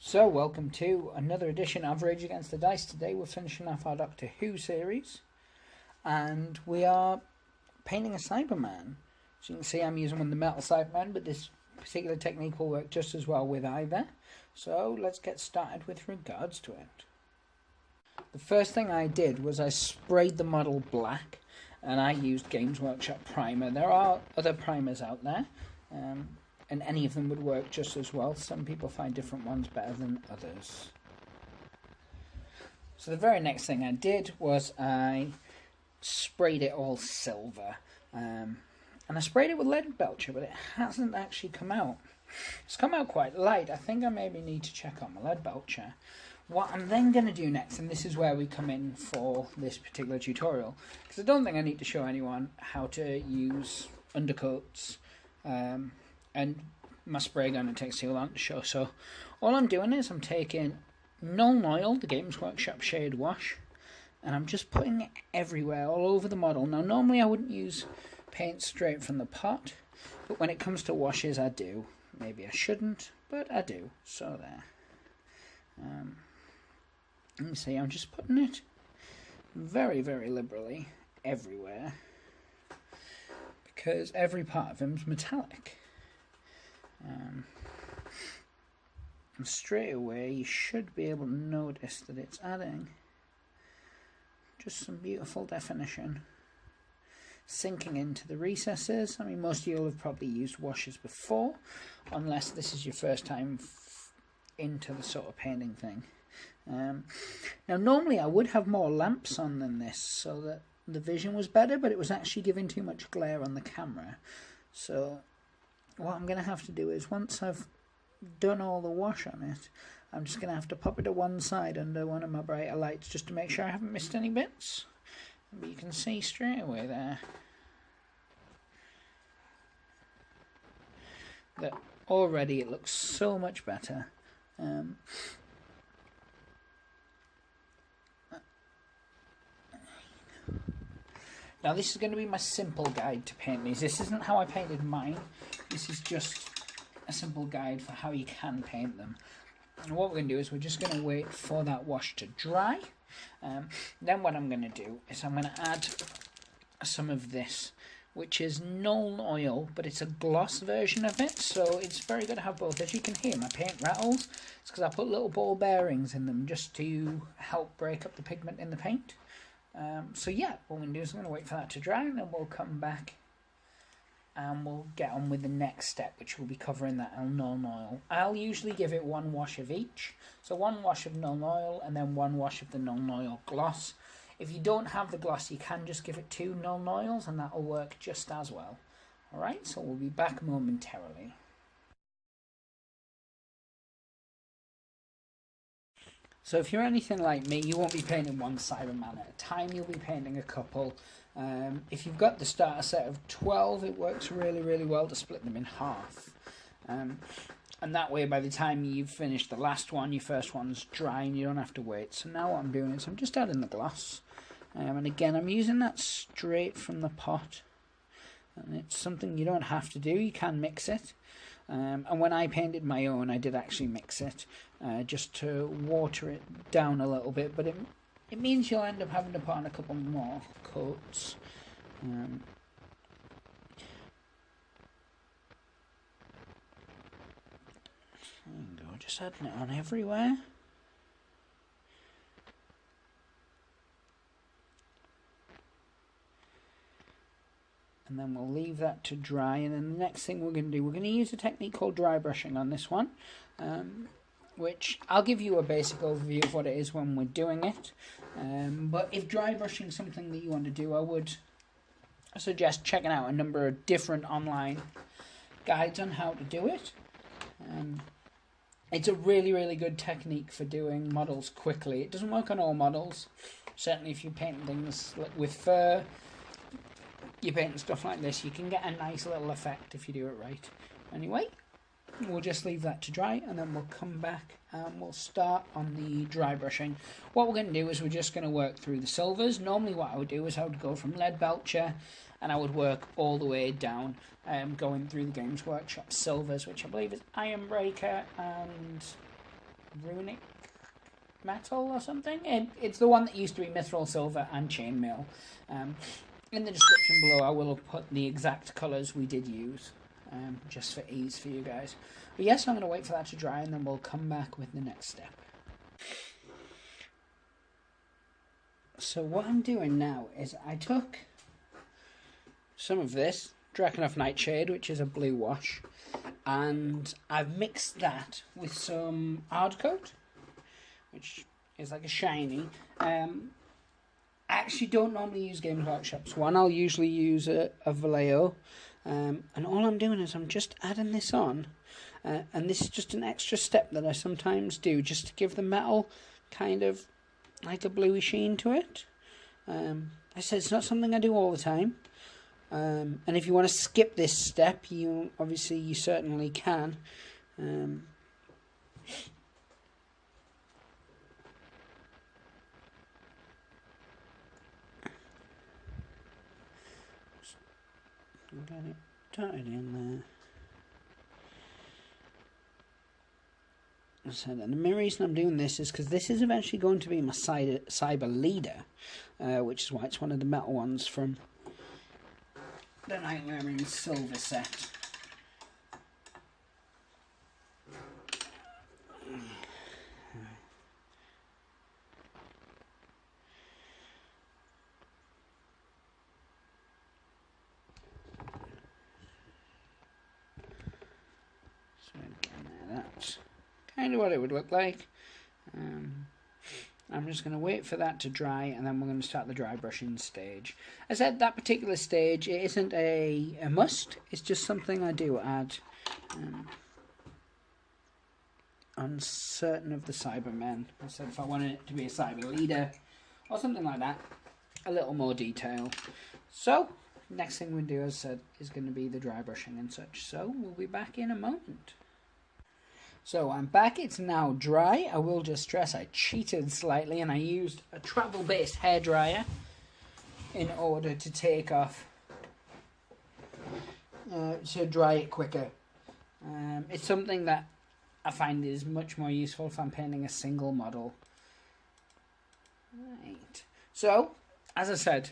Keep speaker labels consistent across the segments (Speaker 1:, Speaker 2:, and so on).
Speaker 1: So, welcome to another edition of Rage Against the Dice. Today we're finishing off our Doctor Who series, and we are painting a Cyberman. As you can see, I'm using one of the metal Cyberman, but this particular technique will work just as well with either. So, let's get started with regards to it. The first thing I did was I sprayed the model black, and I used Games Workshop primer. There are other primers out there, and any of them would work just as well. Some people find different ones better than others. So the very next thing I did was I sprayed it all silver. And I sprayed it with lead belcher, but it hasn't actually come out. It's come out quite light. I think I maybe need to check on my lead belcher. What I'm then going to do next, and this is where we come in for this particular tutorial, because I don't think I need to show anyone how to use undercoats, and my spray gun, it takes too long to show. So all I'm doing is I'm taking Null Oil, the Games Workshop Shade Wash, and I'm just putting it everywhere, all over the model. Now normally I wouldn't use paint straight from the pot, but when it comes to washes I do. Maybe I shouldn't, but I do. So there. Let me see, I'm just putting it very, very liberally everywhere, because every part of him is metallic. And straight away you should be able to notice that it's adding just some beautiful definition, sinking into the recesses. I mean, most of you will have probably used washes before, unless this is your first time into the sort of painting thing. Now normally I would have more lamps on than this so that the vision was better, but it was actually giving too much glare on the camera. So what I'm going to have to do is, once I've done all the wash on it, I'm just going to have to pop it to one side under one of my brighter lights just to make sure I haven't missed any bits. But you can see straight away there that already it looks so much better. Now this is going to be my simple guide to paint these. This isn't how I painted mine. This is just a simple guide for how you can paint them. And what we're going to do is we're just going to wait for that wash to dry. Then what I'm going to do is I'm going to add some of this, which is Null Oil, but it's a gloss version of it, so it's very good to have both. As you can hear, my paint rattles. It's because I put little ball bearings in them just to help break up the pigment in the paint. So yeah, what we're going to do is I'm going to wait for that to dry, and then we'll come back and we'll get on with the next step, which will be covering that Null Oil. I'll usually give it one wash of each. So one wash of Null Oil and then one wash of the Null Oil gloss. If you don't have the gloss, you can just give it 2 Null Oils and that'll work just as well. Alright, so we'll be back momentarily. So if you're anything like me, you won't be painting one Cyberman at a time, you'll be painting a couple. If you've got the starter set of 12, it works really, really well to split them in half. And that way, by the time you've finished the last one, your first one's dry and you don't have to wait. So now what I'm doing is I'm just adding the gloss. And again, I'm using that straight from the pot. And it's something you don't have to do, you can mix it. And when I painted my own, I did actually mix it, just to water it down a little bit, but it means you'll end up having to put on a couple more coats. There you go, just adding it on everywhere. And then we'll leave that to dry, and then the next thing we're going to do, we're going to use a technique called dry brushing on this one, which I'll give you a basic overview of what it is when we're doing it. But if dry brushing is something that you want to do, I would suggest checking out a number of different online guides on how to do it. It's a really, really good technique for doing models quickly. It doesn't work on all models. Certainly if you're painting things with fur, you're painting stuff like this, you can get a nice little effect if you do it right. Anyway, we'll just leave that to dry, and then we'll come back and we'll start on the dry brushing. What we're going to do is we're just going to work through the silvers. Normally what I would do is I would go from lead belcher and I would work all the way down, going through the Games Workshop silvers, which I believe is Iron Breaker and runic metal or something. It's the one that used to be mithril silver and chainmail. In the description below I will have put the exact colours we did use, just for ease for you guys. But yes, I'm going to wait for that to dry and then we'll come back with the next step. So what I'm doing now is I took some of this Drakenhof Nightshade, which is a blue wash, and I've mixed that with some hardcoat, which is like a shiny. I actually don't normally use Games Workshop's one. I'll usually use a Vallejo, and all I'm doing is I'm just adding this on, and this is just an extra step that I sometimes do just to give the metal kind of like a bluey sheen to it. I said it's not something I do all the time, and if you want to skip this step, you certainly can. Get it dotted in there. And the main reason I'm doing this is because this is eventually going to be my cyber leader, which is why it's one of the metal ones from the Nightmare in Silver set. So that's kind of what it would look like. I'm just going to wait for that to dry and then we're going to start the dry brushing stage. I said that particular stage, it isn't a must, it's just something I do add on certain of the Cybermen. I said if I wanted it to be a cyber leader or something like that, a little more detail. So, next thing we do, as I said, is going to be the dry brushing and such. So, we'll be back in a moment. So I'm back, it's now dry. I will just stress I cheated slightly and I used a travel-based hairdryer in order to take off, to dry it quicker. It's something that I find is much more useful if I'm painting a single model. Right. So, as I said,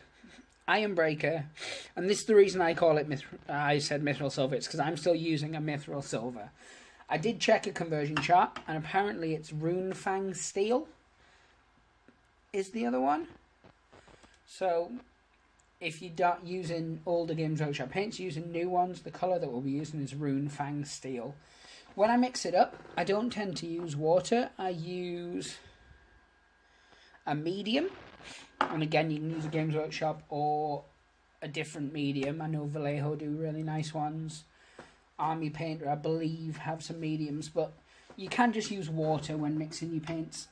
Speaker 1: Iron Breaker, and this is the reason I call it I said mithril silver, it's because I'm still using a mithril silver. I did check a conversion chart, and apparently it's Runefang Steel is the other one. So, if you're not using older Games Workshop paints, using new ones, the colour that we'll be using is Runefang Steel. When I mix it up, I don't tend to use water. I use a medium. And again, you can use a Games Workshop or a different medium. I know Vallejo do really nice ones. Army Painter, I believe, have some mediums, but you can just use water when mixing your paints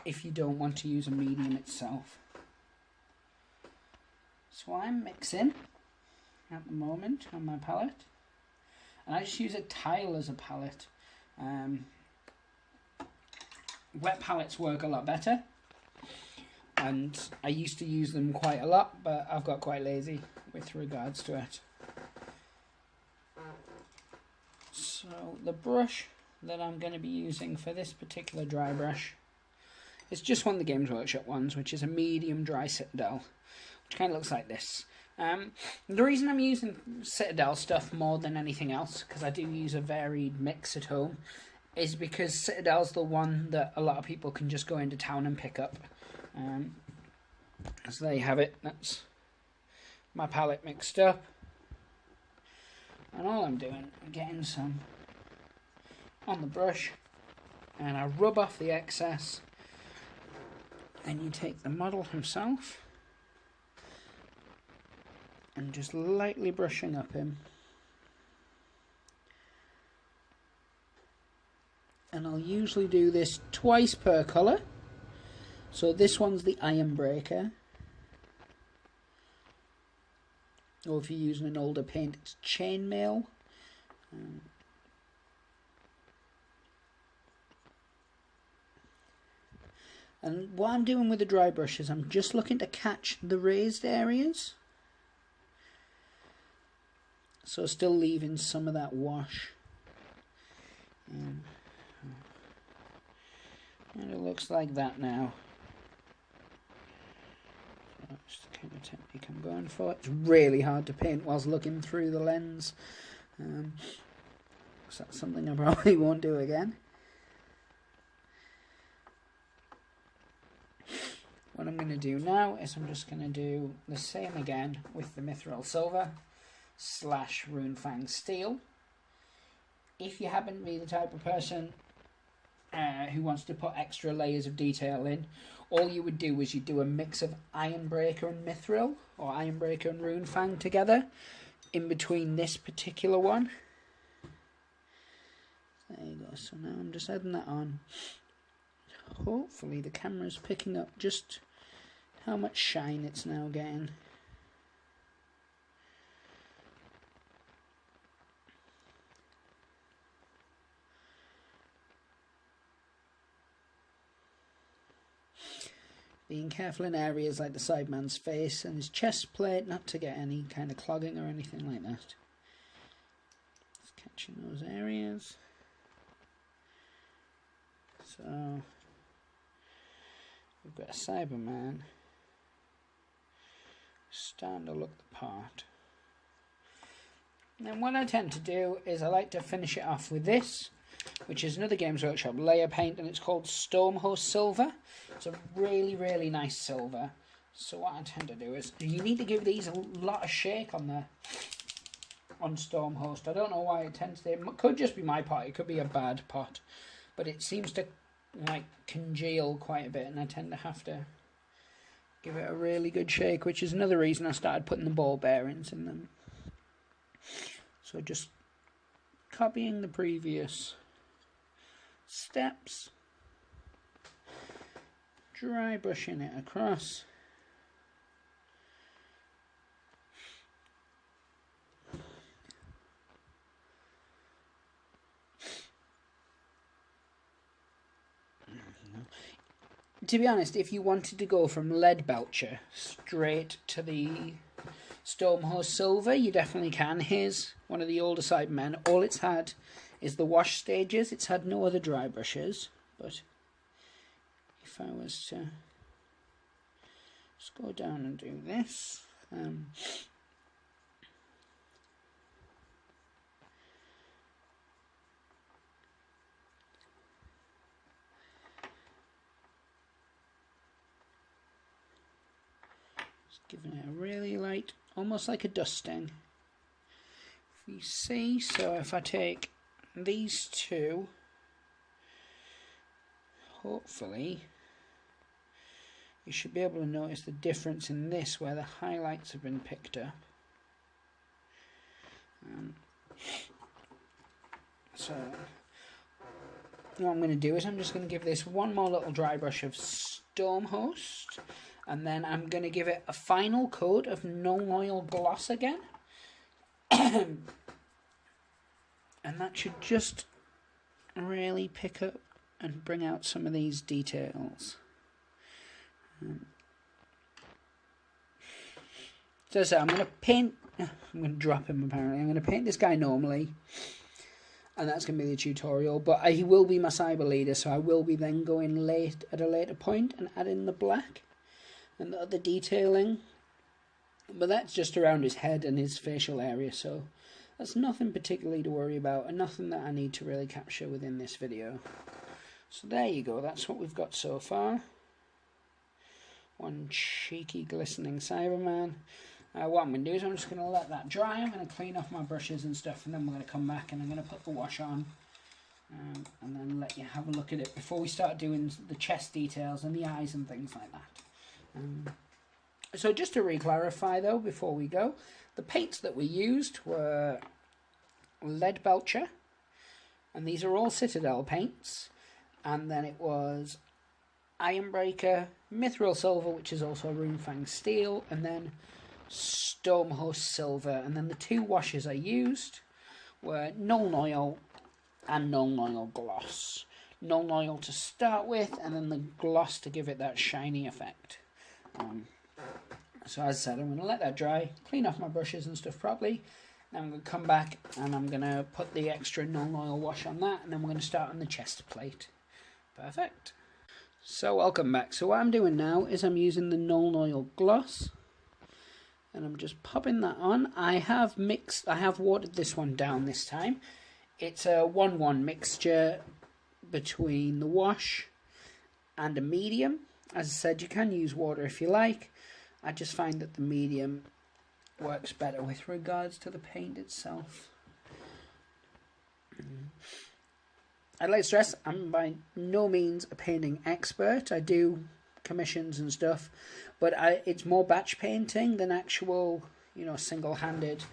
Speaker 1: if you don't want to use a medium itself. So I'm mixing at the moment on my palette, and I just use a tile as a palette. Wet palettes work a lot better, and I used to use them quite a lot, but I've got quite lazy with regards to it. So the brush that I'm going to be using for this particular dry brush is just one of the Games Workshop ones, which is a medium dry Citadel, which kind of looks like this. The reason I'm using Citadel stuff more than anything else, because I do use a varied mix at home, is because Citadel's the one that a lot of people can just go into town and pick up. So there you have it. That's my palette mixed up. And all I'm doing, I'm getting some on the brush, and I rub off the excess. Then you take the model himself and just lightly brushing up him. And I'll usually do this twice per colour. So this one's the Iron Breaker. Or if you're using an older paint, it's Chainmail. And what I'm doing with the dry brush is I'm just looking to catch the raised areas. So still leaving some of that wash. And it looks like that now. So that's the kind of technique I'm going for. It's really hard to paint whilst looking through the lens. So that's something I probably won't do again. What I'm going to do now is I'm just going to do the same again with the Mithril Silver / Runefang Steel. If you happen to be the type of person who wants to put extra layers of detail in, all you would do is you do a mix of Ironbreaker and Mithril, or Ironbreaker and Runefang together, in between this particular one. There you go, so now I'm just adding that on. Hopefully the camera's picking up just how much shine it's now getting. Being careful in areas like the Cyberman's face and his chest plate not to get any kind of clogging or anything like that. Just catching those areas. So we've got a Cyberman starting to look the part. And then what I tend to do is I like to finish it off with this, which is another Games Workshop layer paint, and it's called Stormhost Silver. It's a really, really nice silver. So what I tend to do is, you need to give these a lot of shake on Stormhost. I don't know why it tends to. It could just be my pot. It could be a bad pot, but it seems to like congeal quite a bit, and I tend to have to give it a really good shake, which is another reason I started putting the ball bearings in them. So just copying the previous steps, dry brushing it across. To be honest, if you wanted to go from Lead Belcher straight to the Stormhost Silver, you definitely can. Here's one of the older Cybermen. All it's had is the wash stages. It's had no other dry brushes. But if I was to just go down and do this, giving it a really light, almost like a dusting. If you see, so if I take these two, hopefully you should be able to notice the difference in this where the highlights have been picked up. So what I'm going to do is I'm just going to give this one more little dry brush of Stormhost, and then I'm going to give it a final coat of Null Oil Gloss again. And that should just really pick up and bring out some of these details. So I'm going to paint, I'm going to drop him apparently, I'm going to paint this guy normally, and that's going to be the tutorial, but he will be my cyber leader, so I will be then going late at a later point and adding the black and the other detailing, but that's just around his head and his facial area, so that's nothing particularly to worry about and nothing that I need to really capture within this video. So there you go, that's what we've got so far. One cheeky glistening Cyberman. What I'm going to do is I'm just going to let that dry. I'm going to clean off my brushes and stuff, and then we're going to come back and I'm going to put the wash on and then let you have a look at it before we start doing the chest details and the eyes and things like that. So just to re-clarify though, before we go, the paints that we used were Lead Belcher, and these are all Citadel paints, and then it was Ironbreaker, Mithril Silver, which is also Runefang Steel, and then Stormhost Silver. And then the two washes I used were Null Oil and Null Oil Gloss. Null Oil to start with, and then the gloss to give it that shiny effect. So as I said, I'm going to let that dry, clean off my brushes and stuff properly. Then I'm going to come back and I'm going to put the extra Null Oil wash on that, and then we're going to start on the chest plate. Perfect. So welcome back. So what I'm doing now is I'm using the Null Oil Gloss, and I'm just popping that on. I have watered this one down this time. It's a 1-1 mixture between the wash and a medium. As I said, you can use water if you like. I just find that the medium works better with regards to the paint itself. I'd like to stress, I'm by no means a painting expert. I do commissions and stuff, but it's more batch painting than actual, single-handed,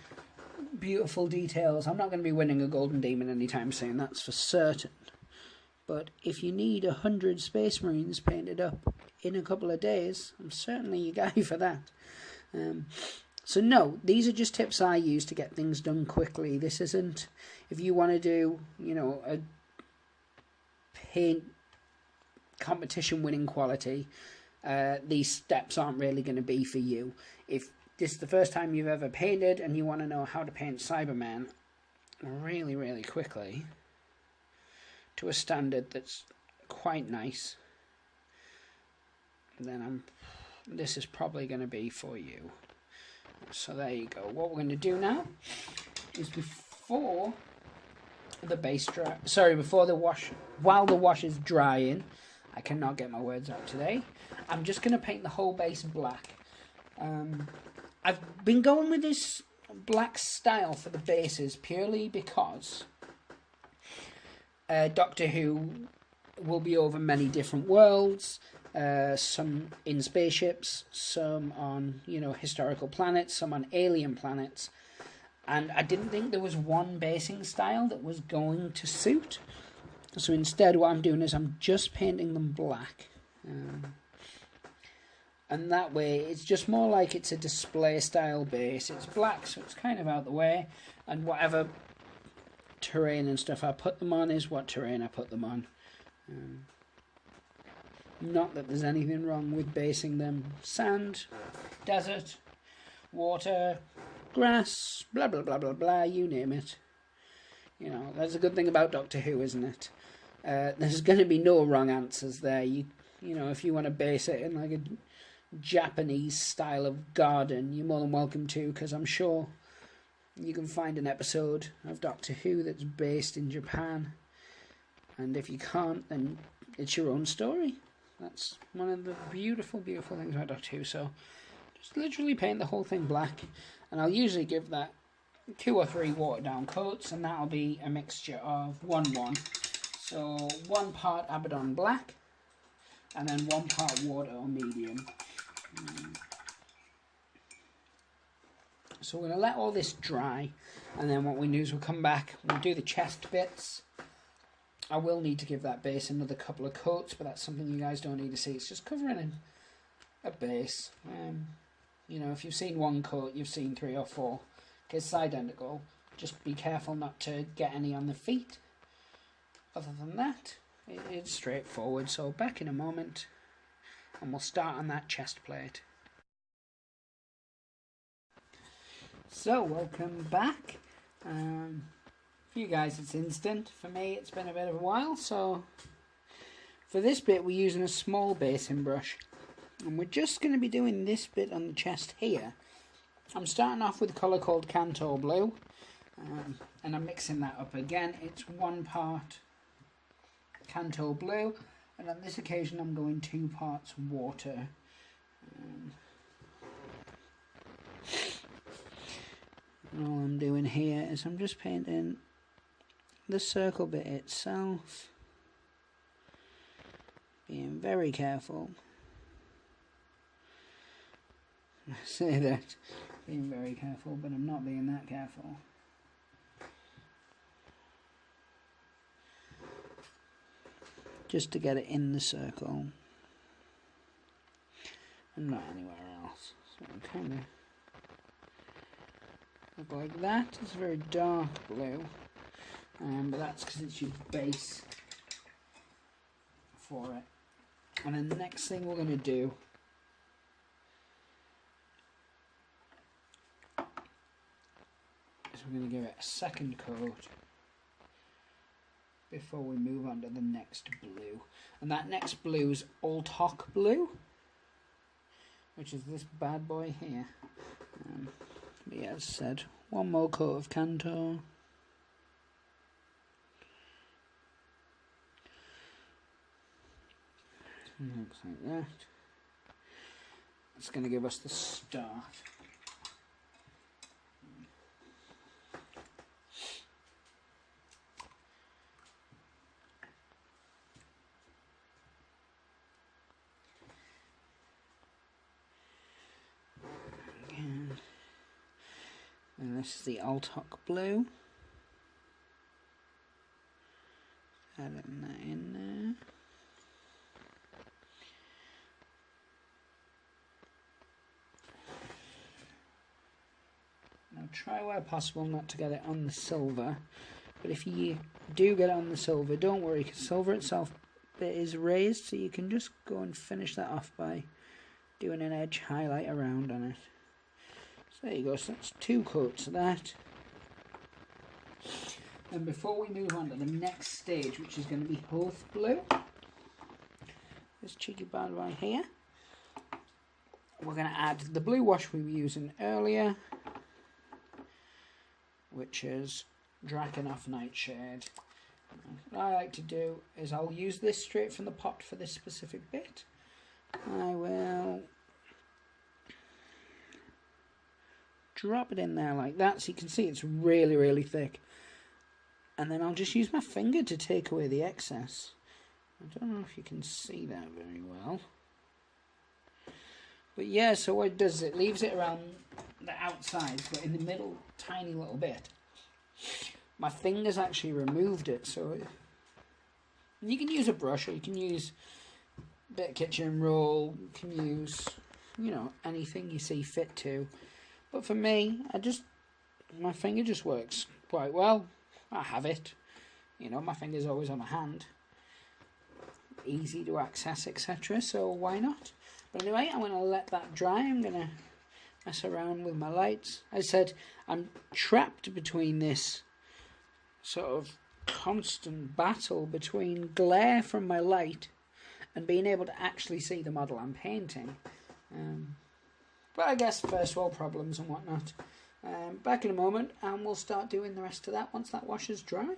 Speaker 1: beautiful details. I'm not going to be winning a Golden Demon anytime soon, that's for certain. But if you need 100 Space Marines painted up in a couple of days, I'm certainly your guy for that. So no, these are just tips I use to get things done quickly. This isn't, if you want to do, a paint competition winning quality, these steps aren't really going to be for you. If this is the first time you've ever painted and you want to know how to paint Cyberman really, really quickly to a standard that's quite nice, then this is probably going to be for you. So there you go. What we're going to do now is before the wash, while the wash is drying, I cannot get my words out today, I'm just going to paint the whole base black. I've been going with this black style for the bases purely because Doctor Who will be over many different worlds, some in spaceships, some on historical planets, some on alien planets, and I didn't think there was one basing style that was going to suit. So instead what I'm doing is I'm just painting them black, and that way it's just more like it's a display style base. It's black, so it's kind of out the way, and whatever terrain and stuff I put them on is what terrain I put them on. Not that there's anything wrong with basing them sand, desert, water, grass, blah blah blah blah blah, you name it. That's a good thing about Doctor Who, isn't it? There's going to be no wrong answers there. If you want to base it in like a Japanese style of garden, you're more than welcome to, because I'm sure you can find an episode of Doctor Who that's based in Japan. And if you can't, then it's your own story. That's one of the beautiful, beautiful things about Doctor Who. So just literally paint the whole thing black. And I'll usually give that 2 or 3 watered down coats, and that'll be a mixture of 1-1. So 1 part Abaddon black, and then 1 part water or medium. So we're going to let all this dry, and then what we do is we'll come back, we'll do the chest bits. I will need to give that base another couple of coats, but that's something you guys don't need to see. It's just covering a base. If you've seen 1 coat, you've seen 3 or 4. It's identical. Just be careful not to get any on the feet. Other than that, it's straightforward. So back in a moment, and we'll start on that chest plate. So welcome back. For you guys it's instant. For me it's been a bit of a while. So for this bit we're using a small basing brush, and we're just going to be doing this bit on the chest here. I'm starting off with a colour called Canto Blue, and I'm mixing that up again. It's 1 part Canto Blue, and on this occasion I'm going 2 parts water. And all I'm doing here is I'm just painting the circle bit itself, being very careful. I say that, being very careful, but I'm not being that careful. Just to get it in the circle and not anywhere else. So kind of look like that. It's a very dark blue, but that's because it's your base for it. And then the next thing we're going to do is we're going to give it a second coat before we move on to the next blue. And that next blue is Old Hock Blue, which is this bad boy here. But yeah, as I said, one more coat of Cantor. Looks like that. It's going to give us the start. Again. And this is the Altok Blue. Adding that in there. Now try where possible not to get it on the silver, but if you do get it on the silver, don't worry, because silver itself bit is raised, so you can just go and finish that off by doing an edge highlight around on it. So there you go, so that's 2 coats of that. And before we move on to the next stage, which is going to be Hoth Blue, this cheeky bad boy here, we're going to add the blue wash we were using earlier, which is Drakenhof Nightshade. What I like to do is I'll use this straight from the pot for this specific bit. I will drop it in there like that, so you can see it's really, really thick. And then I'll just use my finger to take away the excess. I don't know if you can see that very well. But yeah, so what it does is it leaves it around the outside, but in the middle, tiny little bit. My finger's actually removed it, so you can use a brush, or you can use a bit of kitchen roll, you can use, you know, anything you see fit to. But for me, my finger just works quite well. I have it, you know, my finger's always on my hand, easy to access, etc. So why not? But anyway, I'm going to let that dry. I'm going to mess around with my lights. As I said, I'm trapped between this sort of constant battle between glare from my light and being able to actually see the model I'm painting. But I guess first world problems and whatnot. Back in a moment, and we'll start doing the rest of that once that wash is dry.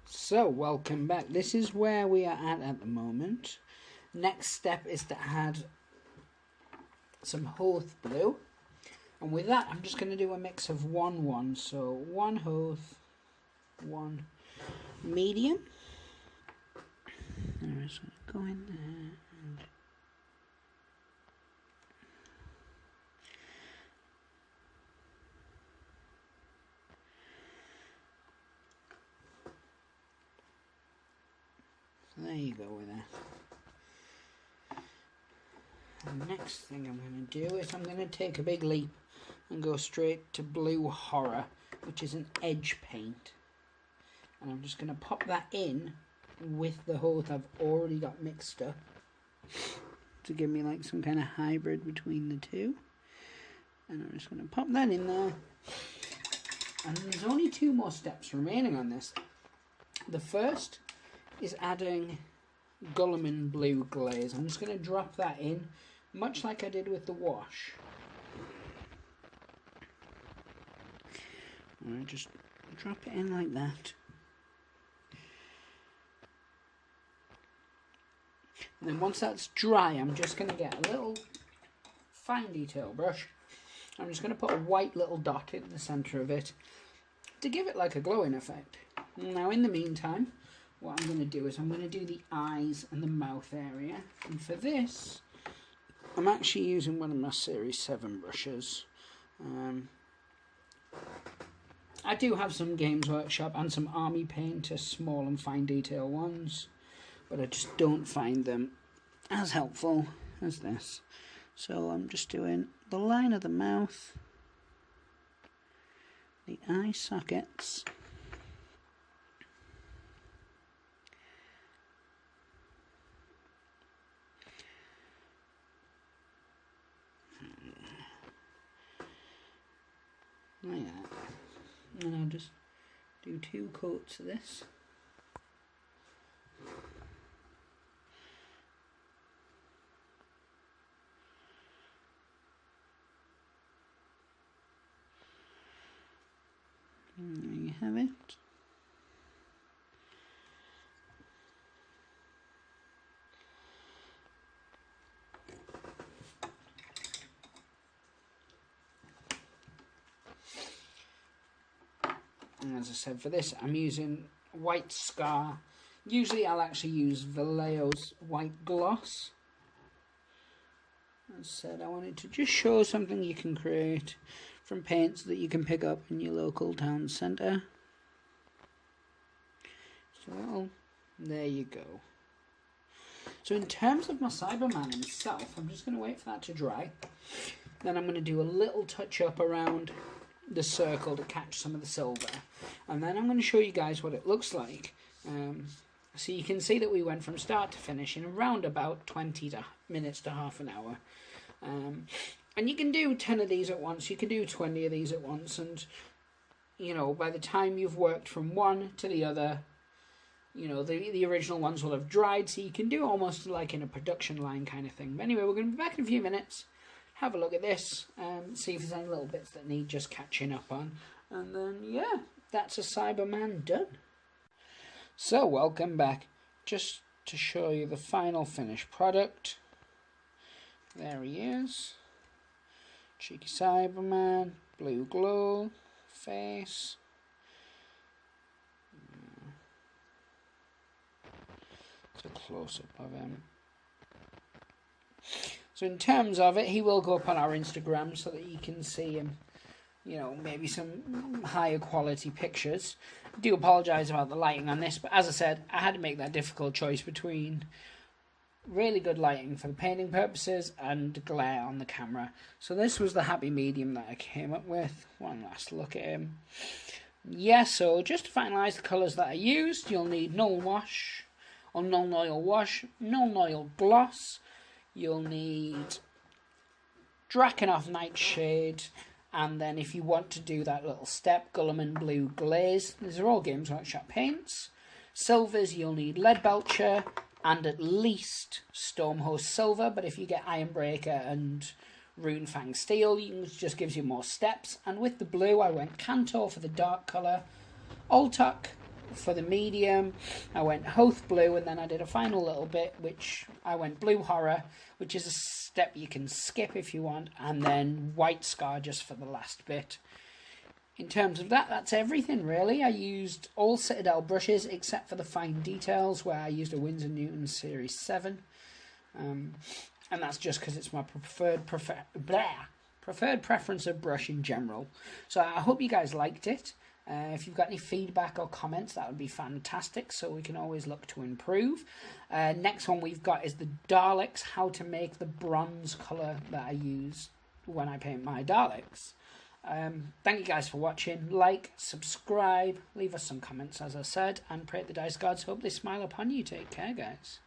Speaker 1: So, welcome back. This is where we are at the moment. Next step is to add some Hoth Blue. And with that, I'm just going to do a mix of 1-1. So, 1 Hoth, 1 medium. I'm just going to go in there. There you go with that. The next thing I'm going to do is I'm going to take a big leap and go straight to Blue Horror, which is an edge paint. And I'm just going to pop that in with the Hoth I've already got mixed up to give me like some kind of hybrid between the two. And I'm just going to pop that in there. And there's only 2 more steps remaining on this. The first is adding Guilliman Blue glaze. I'm just going to drop that in, much like I did with the wash. Alright, just drop it in like that. And then once that's dry, I'm just going to get a little fine detail brush. I'm just going to put a white little dot in the centre of it to give it like a glowing effect. Now in the meantime, what I'm going to do is I'm going to do the eyes and the mouth area. And for this, I'm actually using one of my Series 7 brushes. I do have some Games Workshop and some Army Painter small and fine detail ones, but I just don't find them as helpful as this. So I'm just doing the line of the mouth, the eye sockets, like that. And I'll just do 2 coats of this. There you have it. And as I said, for this I'm using white Scar. Usually I'll actually use Vallejo's white gloss. As I said, I wanted to just show something you can create from paints that you can pick up in your local town centre. So there you go. So in terms of my Cyberman himself, I'm just going to wait for that to dry. Then I'm going to do a little touch up around the circle to catch some of the silver, and then I'm going to show you guys what it looks like. So you can see that we went from start to finish in around about 20 minutes to half an hour, and you can do 10 of these at once, you can do 20 of these at once, and you know, by the time you've worked from one to the other, you know, the original ones will have dried, so you can do almost like in a production line kind of thing. But anyway, we're going to be back in a few minutes. Have a look at this, see if there's any little bits that need just catching up on, and then yeah, that's a Cyberman done. So welcome back, just to show you the final finished product. There he is, cheeky Cyberman, blue glow, face. It's a close-up of him. So in terms of it, he will go up on our Instagram so that you can see him, you know, maybe some higher quality pictures. I do apologise about the lighting on this, but as I said, I had to make that difficult choice between really good lighting for the painting purposes and glare on the camera. So this was the happy medium that I came up with. One last look at him. Yeah, so just to finalise the colours that I used, you'll need Null Wash, or Null Oil Wash, Null Oil Gloss. You'll need Drakenhof Nightshade, and then if you want to do that little step, Guilliman Blue Glaze. These are all Games Workshop paints. Silvers, you'll need Leadbelcher and at least Stormhost Silver, but if you get Ironbreaker and Runefang Steel, it just gives you more steps. And with the blue, I went Cantor for the dark colour, Altok for the medium, I went Hoth Blue, and then I did a final little bit which I went Blue Horror, which is a step you can skip if you want, and then White Scar just for the last bit. In terms of that, that's everything really. I used all Citadel brushes except for the fine details where I used a Winsor Newton Series 7, and that's just because it's my preferred preference of brush in general. So I hope you guys liked it. If you've got any feedback or comments, that would be fantastic, so we can always look to improve. Next one we've got is the Daleks, how to make the bronze colour that I use when I paint my Daleks. Thank you guys for watching. Like, subscribe, leave us some comments as I said, and pray the dice gods hope they smile upon you. Take care, guys.